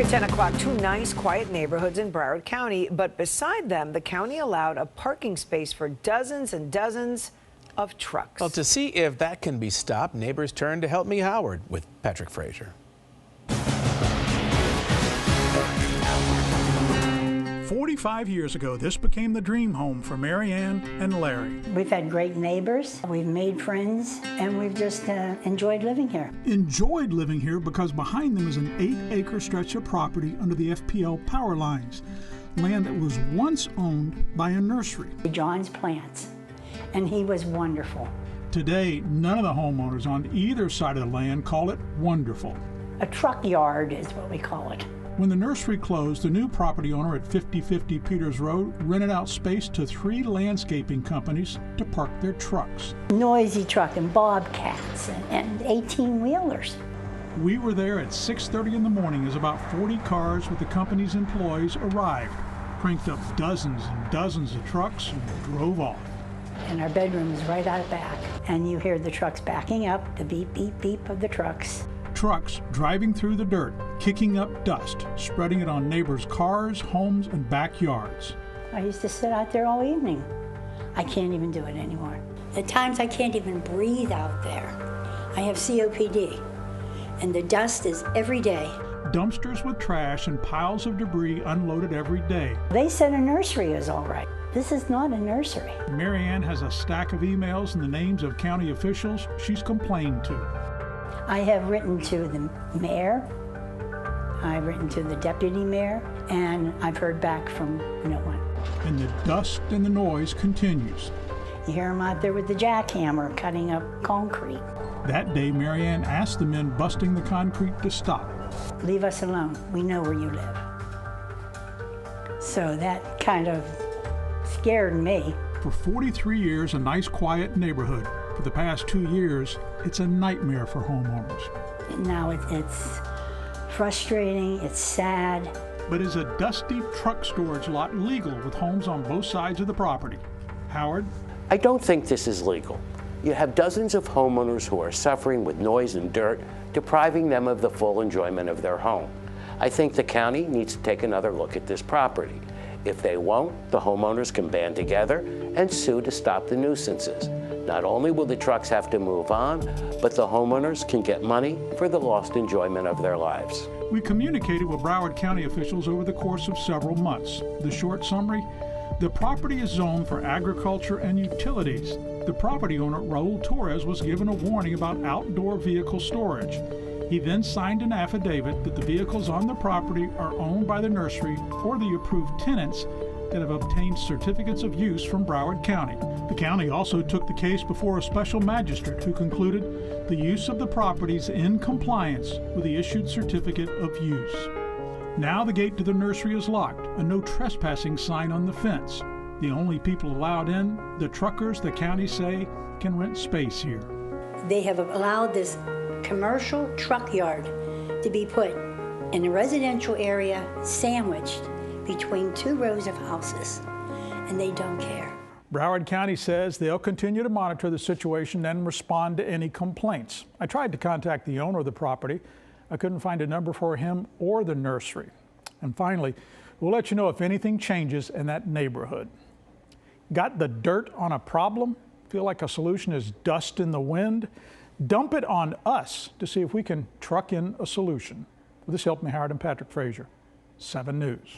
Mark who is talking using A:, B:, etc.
A: At 10 o'clock, two nice, quiet neighborhoods in Broward County, but beside them, the county allowed a parking space for dozens and dozens of trucks.
B: Well, to see if that can be stopped, neighbors turned to Help Me Howard with Patrick Fraser.
C: 45 years ago, this became the dream home for Mary Ann and Larry.
D: We've had great neighbors, we've made friends, and we've just enjoyed living here.
C: Enjoyed living here because behind them is an 8-acre stretch of property under the FPL power lines, land that was once owned by a nursery.
D: John's plants, and he was wonderful. Today,
C: none of the homeowners on either side of the land call it wonderful.
D: A truck yard is what we call it.
C: When the nursery closed, the new property owner at 5050 Peters Road rented out space to 3 landscaping companies to park their trucks.
D: Noisy truck and bobcats and 18-wheelers.
C: We were there at 6:30 in the morning as about 40 cars with the company's employees arrived, cranked up dozens and dozens of trucks, and drove off.
D: And our bedroom is right out back, and you hear the trucks backing up, the beep, beep, beep of the trucks.
C: Trucks driving through the dirt, kicking up dust, spreading it on neighbors' cars, homes, and backyards.
D: I used to sit out there all evening. I can't even do it anymore. At times I can't even breathe out there. I have COPD, and the dust is every day.
C: Dumpsters with trash and piles of debris unloaded every day.
D: They said a nursery is all right. This is not a nursery.
C: Mary Ann has a stack of emails and the names of county officials she's complained to.
D: I have written to the mayor, I've written to the deputy mayor, and I've heard back from no one.
C: And the dust and the noise continues.
D: You hear them out there with the jackhammer cutting up concrete.
C: That day, Mary Ann asked the men busting the concrete to stop.
D: Leave us alone. We know where you live. So that kind of scared me.
C: For 43 years, a nice, quiet neighborhood. For the past 2 years, it's a nightmare for homeowners.
D: Now it's frustrating, it's sad.
C: But is a dusty truck storage lot legal with homes on both sides of the property? Howard?
E: I don't think this is legal. You have dozens of homeowners who are suffering with noise and dirt, depriving them of the full enjoyment of their home. I think the county needs to take another look at this property. If they won't, the homeowners can band together and sue to stop the nuisances. Not only will the trucks have to move on, but the homeowners can get money for the lost enjoyment of their lives.
C: We communicated with Broward County officials over the course of several months. The short summary: the property is zoned for agriculture and utilities. The property owner, Raul Torres, was given a warning about outdoor vehicle storage. He then signed an affidavit that the vehicles on the property are owned by the nursery or the approved tenants that have obtained certificates of use from Broward County. The county also took the case before a special magistrate who concluded the use of the property is in compliance with the issued certificate of use. Now the gate to the nursery is locked, a no trespassing sign on the fence. The only people allowed in, the truckers the county say can rent space here.
D: They have allowed this commercial truck yard to be put in a residential area sandwiched between 2 rows of houses, and they don't care.
C: Broward County says they'll continue to monitor the situation and respond to any complaints. I tried to contact the owner of the property. I couldn't find a number for him or the nursery. And finally, we'll let you know if anything changes in that neighborhood. Got the dirt on a problem? Feel like a solution is dust in the wind? Dump it on us to see if we can truck in a solution. With this, Help Me Howard and Patrick Fraser, 7 News.